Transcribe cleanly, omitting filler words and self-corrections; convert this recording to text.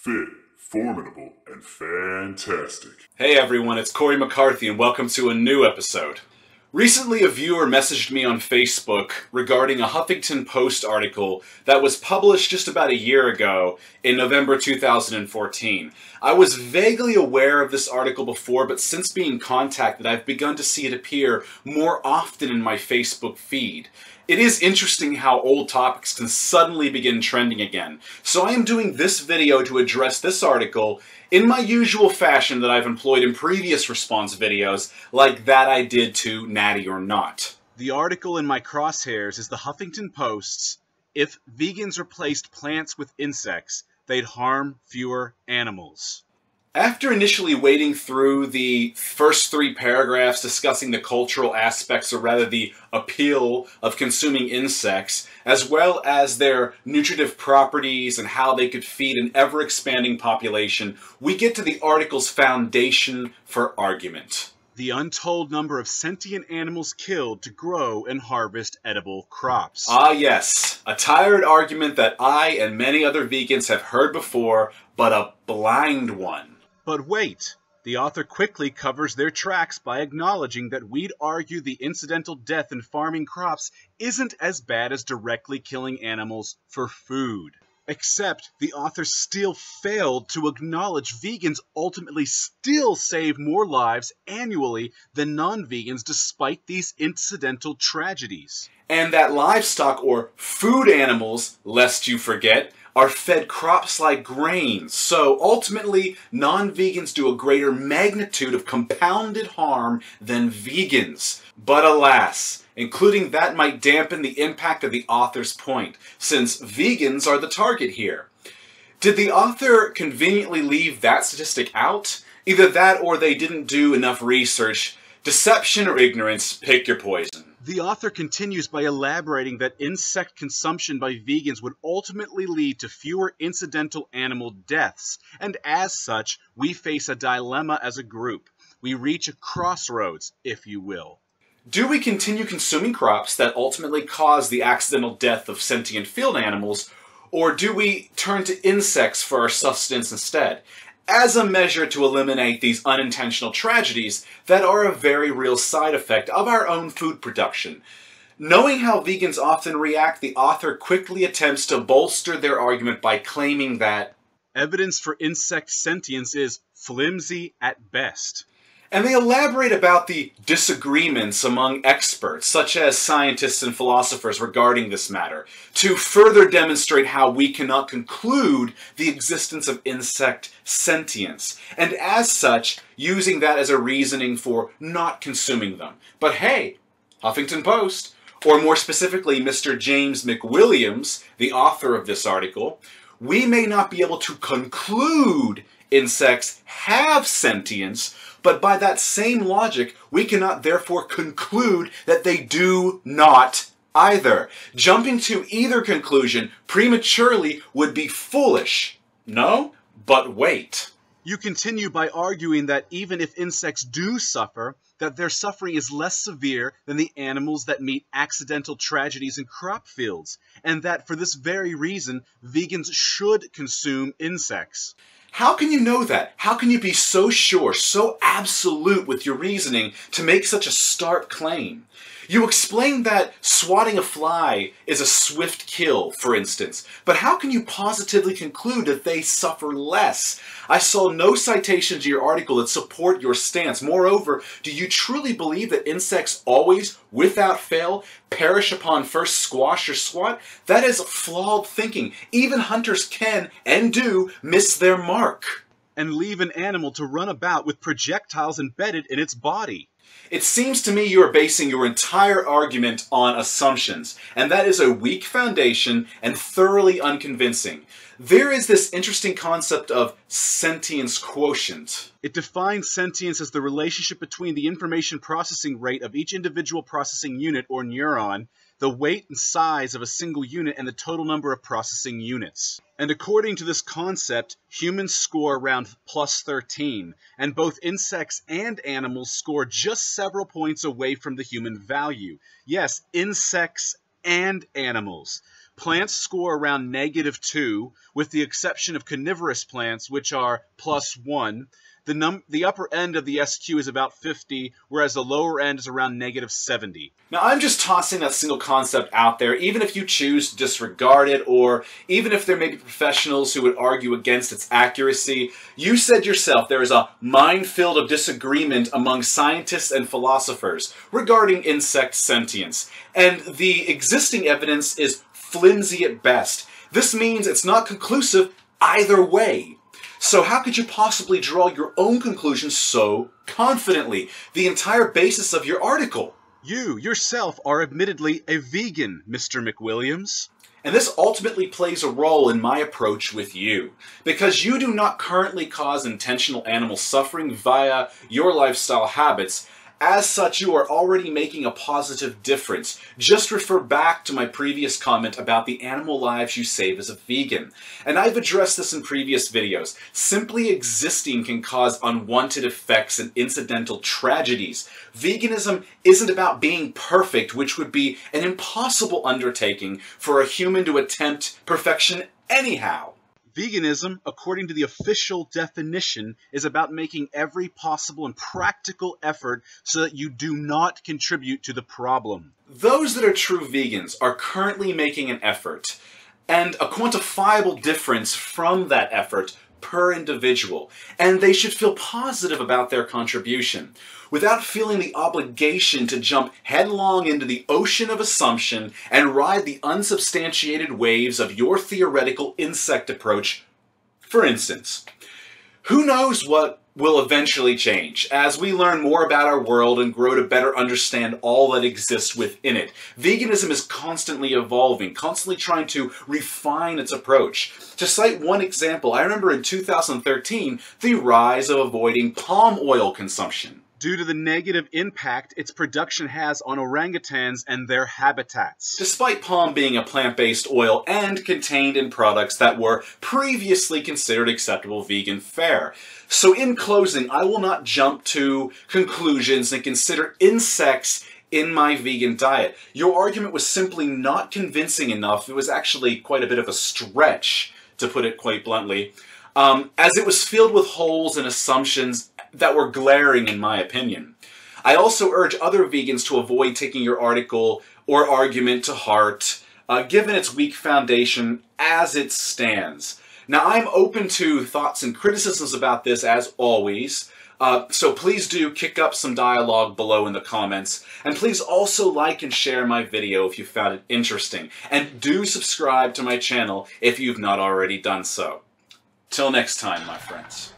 fit, formidable, and fantastic. Hey everyone, it's Cory McCarthy and welcome to a new episode. Recently a viewer messaged me on Facebook regarding a Huffington Post article that was published just about a year ago in November 2014. I was vaguely aware of this article before, but since being contacted I've begun to see it appear more often in my Facebook feed. It is interesting how old topics can suddenly begin trending again, so I am doing this video to address this article in my usual fashion that I've employed in previous response videos, like that I did to Natty or Not. The article in my crosshairs is the Huffington Post's "If Vegans Replaced Plants with Insects, They'd Harm Fewer Animals." After initially wading through the first 3 paragraphs discussing the cultural aspects, or rather the appeal of consuming insects, as well as their nutritive properties and how they could feed an ever-expanding population, we get to the article's foundation for argument. The untold number of sentient animals killed to grow and harvest edible crops. Ah yes, a tired argument that I and many other vegans have heard before, but a blind one. But wait, the author quickly covers their tracks by acknowledging that we'd argue the incidental death in farming crops isn't as bad as directly killing animals for food. Except the author still failed to acknowledge vegans ultimately still save more lives annually than non-vegans despite these incidental tragedies. And that livestock, or food animals, lest you forget, are fed crops like grains. So ultimately, non-vegans do a greater magnitude of compounded harm than vegans. But alas, including that might dampen the impact of the author's point, since vegans are the target here. Did the author conveniently leave that statistic out? Either that or they didn't do enough research. Deception or ignorance, pick your poison. The author continues by elaborating that insect consumption by vegans would ultimately lead to fewer incidental animal deaths, and as such, we face a dilemma as a group. We reach a crossroads, if you will. Do we continue consuming crops that ultimately cause the accidental death of sentient field animals, or do we turn to insects for our sustenance instead, as a measure to eliminate these unintentional tragedies that are a very real side effect of our own food production? Knowing how vegans often react, the author quickly attempts to bolster their argument by claiming that evidence for insect sentience is flimsy at best. And they elaborate about the disagreements among experts, such as scientists and philosophers, regarding this matter, to further demonstrate how we cannot conclude the existence of insect sentience, and as such, using that as a reasoning for not consuming them. But hey, Huffington Post, or more specifically Mr. James McWilliams, the author of this article, we may not be able to conclude insects have sentience, but by that same logic, we cannot therefore conclude that they do not either. Jumping to either conclusion prematurely would be foolish. No? But wait. You continue by arguing that even if insects do suffer, that their suffering is less severe than the animals that meet accidental tragedies in crop fields, and that for this very reason, vegans should consume insects. How can you know that? How can you be so sure, so absolute with your reasoning to make such a stark claim? You explain that swatting a fly is a swift kill, for instance, but how can you positively conclude that they suffer less? I saw no citations in your article that support your stance. Moreover, do you truly believe that insects always, without fail, perish upon first squash or swat? That is flawed thinking. Even hunters can, and do, miss their mark. And leave an animal to run about with projectiles embedded in its body. It seems to me you are basing your entire argument on assumptions, and that is a weak foundation and thoroughly unconvincing. There is this interesting concept of sentience quotient. It defines sentience as the relationship between the information processing rate of each individual processing unit or neuron, the weight and size of a single unit, and the total number of processing units. And according to this concept, humans score around plus 13, and both insects and animals score just several points away from the human value. Yes, insects and animals. Plants score around -2, with the exception of carnivorous plants, which are +1. The upper end of the SQ is about 50, whereas the lower end is around -70. Now, I'm just tossing that single concept out there, even if you choose to disregard it, or even if there may be professionals who would argue against its accuracy. You said yourself there is a minefield of disagreement among scientists and philosophers regarding insect sentience, and the existing evidence is flimsy at best. This means it's not conclusive either way. So how could you possibly draw your own conclusions so confidently? The entire basis of your article. You, yourself, are admittedly a vegan, Mr. McWilliams. And this ultimately plays a role in my approach with you, because you do not currently cause intentional animal suffering via your lifestyle habits. As such, you are already making a positive difference. Just refer back to my previous comment about the animal lives you save as a vegan. And I've addressed this in previous videos. Simply existing can cause unwanted effects and incidental tragedies. Veganism isn't about being perfect, which would be an impossible undertaking for a human to attempt perfection anyhow. Veganism, according to the official definition, is about making every possible and practical effort so that you do not contribute to the problem. Those that are true vegans are currently making an effort, and a quantifiable difference from that effort per individual, and they should feel positive about their contribution, without feeling the obligation to jump headlong into the ocean of assumption and ride the unsubstantiated waves of your theoretical insect approach. For instance, who knows what will eventually change as we learn more about our world and grow to better understand all that exists within it. Veganism is constantly evolving, constantly trying to refine its approach. To cite one example, I remember in 2013, the rise of avoiding palm oil consumption, due to the negative impact its production has on orangutans and their habitats. despite palm being a plant-based oil and contained in products that were previously considered acceptable vegan fare. So in closing, I will not jump to conclusions and consider insects in my vegan diet. Your argument was simply not convincing enough. It was actually quite a bit of a stretch, to put it quite bluntly, as it was filled with holes and assumptions that were glaring in my opinion. I also urge other vegans to avoid taking your article or argument to heart, given its weak foundation as it stands. Now, I'm open to thoughts and criticisms about this as always, so please do kick up some dialogue below in the comments, and please also like and share my video if you found it interesting, and do subscribe to my channel if you've not already done so. Till next time, my friends.